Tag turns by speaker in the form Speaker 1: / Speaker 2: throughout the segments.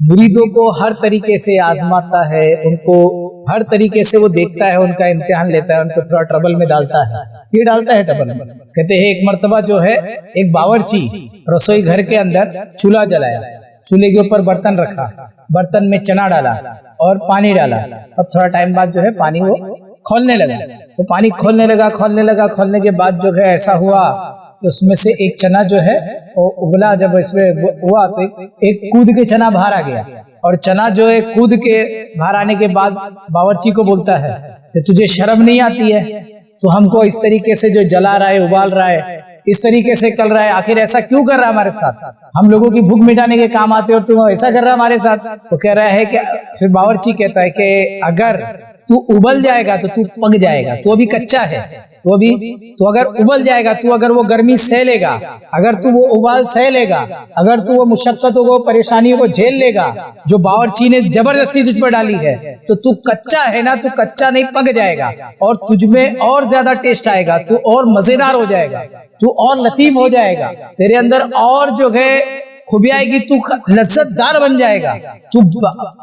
Speaker 1: मुरीदों को हर तरीके से आजमाता है, उनको हर तरीके से वो देखता है, उनका इम्तिहान लेता है, उनको थोड़ा ट्रबल में डालता है। ये डालता है ट्रबल में। कहते हैं एक मर्तबा जो है एक बावर्ची रसोई घर के अंदर चूल्हा जलाया, चूल्हे के ऊपर बर्तन रखा, बर्तन में चना डाला और पानी डाला। अब थोड़ा टाइम बाद जो है पानी वो खोलने लगा, वो पानी खोलने के बाद जो है ऐसा हुआ कि उसमें से एक चना जो है वो उबला। जब इसमें हुआ तो एक कूद के चना बाहर आ गया, और चना जो है कूद के बाहर आने के बाद बावर्ची को बोलता है कि तुझे शर्म नहीं आती है, तो हमको इस तरीके से जो जला रहा है, उबाल रहा है, इस तरीके से कर रहा है, आखिर ऐसा क्यों कर रहा है हमारे साथ? हम लोगों की भूख मिटाने के काम आते और तुम ऐसा कर रहा है हमारे साथ। तो कह रहा है कि फिर बावर्ची कहता है कि अगर तू उबल जाएगा तो तू पक जाएगा, तू अभी कच्चा है, तो अगर उबल जाएगा, तू अगर वो गर्मी सह लेगा, अगर तू वो उबाल सह लेगा, अगर तू वो मुशक्कतों को, परेशानियों को झेल लेगा जो बावर्ची ने जबरदस्ती तुझ पर डाली है, तो तू कच्चा है ना, तू कच्चा नहीं पक जाएगा और तुझ में और ज्यादा टेस्ट आएगा, तू और मजेदार हो जाएगा, तू और लतीफ हो जाएगा, तेरे अंदर और जो है खूबी आएगी, तू लज्जतदार बन जाएगा, तू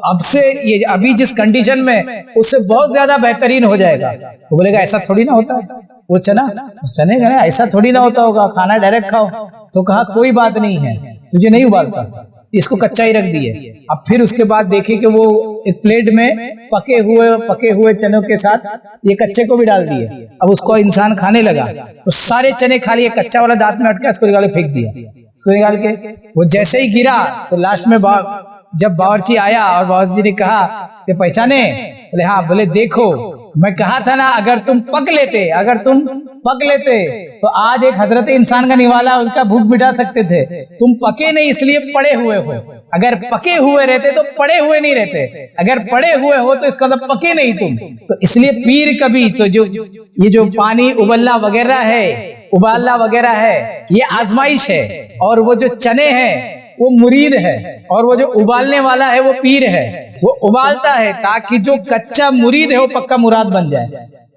Speaker 1: अब से ये अभी जिस कंडीशन में उससे बहुत ज्यादा बेहतरीन हो जाएगा। वो बोलेगा ऐसा थोड़ी ना होता है, वो चने का ना ऐसा थोड़ी ना होता होगा, खाना डायरेक्ट खाओ। तो कहा कोई बात नहीं है, तुझे नहीं उबालता, इसको कच्चा ही रख दिए। अब फिर उसके बाद देखे कि वो एक प्लेट में पके हुए चनों के साथ ये कच्चे को भी डाल दिए। अब उसको इंसान खाने लगा तो सारे चने खा लिए, कच्चा वाला दांत में अटका, इसको निकाल के फेंक दिया। इसको निकाल के वो जैसे ही गिरा तो लास्ट में जब बावर्ची आया और बावर्ची ने कहा कि पहचाने? बोले हाँ। बोले देखो, मैं कहा था ना, अगर तुम पक लेते तो आज एक हजरत इंसान का निवाला, उनका भूख मिटा सकते थे। तुम पके नहीं, इसलिए पड़े हुए हो। अगर पके हुए रहते तो पड़े हुए नहीं रहते, अगर पड़े हुए हो तो इसका मतलब पके नहीं तुम। तो इसलिए पीर कभी तो ये जो पानी उबलना वगैरह है, ये आजमाइश है, और वो जो चने हैं वो मुरीद है, और वो जो उबालने वाला है वो पीर है। वो उबालता है ताकि जो कच्चा मुरीद है वो पक्का मुराद बन जाए।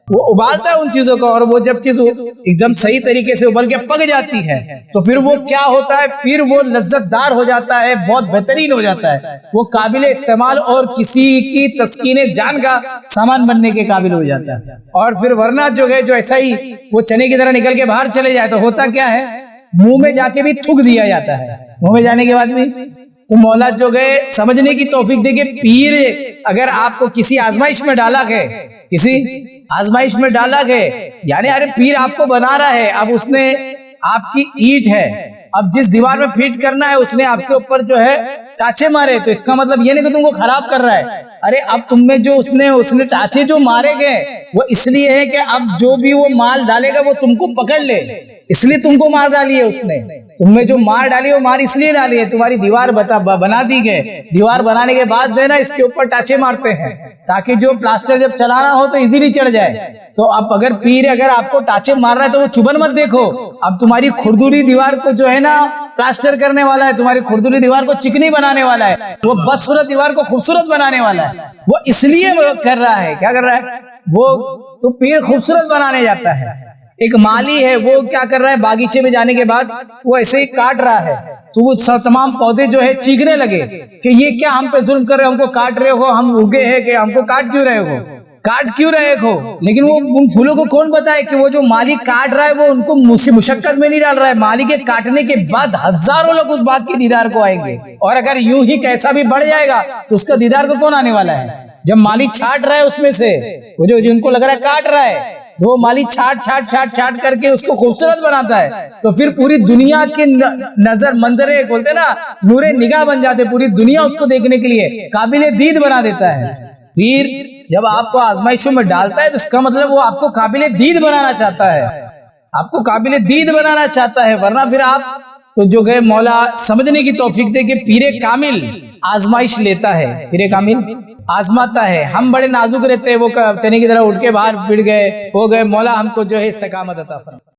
Speaker 1: वो उबालता है उन चीजों को, और वो जब चीज एकदम सही तरीके से उबल के पक जाती है तो फिर वो क्या होता है, फिर वो लज्जतदार हो जाता है, बहुत बेहतरीन हो जाता है, वो काबिल इस्तेमाल और किसी की तस्कीने जान का सामान बनने के काबिल हो जाता है। और फिर वरना जो है, जो ऐसा ही वो चने की तरह निकल के बाहर चले जाए तो होता क्या है, मुंह में जाके भी थूक दिया जाता है। मुंह में जाने के बाद भी तो मौला जो गए समझने की तौफीक दे के पीर अगर आपको किसी आजमाइश में डाला गए, यानी अरे पीर आपको बना रहा है, अब उसने आपकी ईंट है, अब जिस दीवार में फिट करना है उसने आपके ऊपर जो है टाचे मारे, तो इसका मतलब ये नहीं कि तुमको खराब कर रहा है। अरे अब तुमने जो उसने टाचे जो मारे गए वो इसलिए है कि अब जो भी वो माल डालेगा वो तुमको पकड़ ले, इसलिए तुमको मार डाली है उसने। तुमने जो मार डाली वो मार इसलिए डाली है, तुम्हारी दीवार बना दी गई। दीवार बनाने के बाद देना इसके ऊपर टाचे मारते हैं ताकि जो प्लास्टर जब चलाना हो तो इजीली चढ़ जाए। तो अब अगर पीर अगर आपको टाचे मार रहा है तो वो चुभन मत देखो, अब तुम्हारी खुरदुरी दीवार को जो है ना प्लास्टर करने वाला है, तुम्हारी खुरदुरी दीवार को चिकनी बनाने वाला है, वो बदसूरत दीवार को खूबसूरत बनाने वाला है। वो इसलिए वो कर रहा है, क्या कर रहा है वो, तो पीर खूबसूरत बनाने जाता है। एक माली है, वो क्या कर रहा है, बागीचे में जाने के बाद वो ऐसे ही काट रहा है, तो वो तमाम पौधे जो है चीखने लगे कि ये क्या हम पे जुल्म कर रहे हो, हमको काट रहे हो, हम उगे हैं कि हमको काट क्यों रहे हो। लेकिन वो उन फूलों को कौन बताए कि वो जो माली काट रहा है वो उनको मुशक्कत में नहीं डाल रहा है। माली के काटने के बाद हजारों लोग उस बाग के दीदार को आएंगे, और अगर यूं ही कैसा भी बढ़ जाएगा तो उसका दीदार को कौन आने वाला है। जब माली छाट रहा है उसमें से वो जो जिनको लग रहा है काट रहा है, तो वो माली छाट करके उसको खूबसूरत बनाता है, तो फिर पूरी दुनिया के मंजरे बोलते ना, नूरे निगाह बन जाते, पूरी दुनिया उसको देखने के लिए काबिले दीद बना देता है। फिर जब आपको आजमाइशों में डालता है तो इसका मतलब वो आपको काबिले दीद बनाना चाहता है, वरना फिर आप तो जो गए मौला समझने की तौफीक दे के पीरे कामिल आजमाइश लेता है, पीरे कामिल आजमाता है। हम बड़े नाजुक रहते हैं, वो चने की तरह उठ के बाहर भिड़ गए हो गए, मौला हमको जो है इस्तेकामत अता फरमा।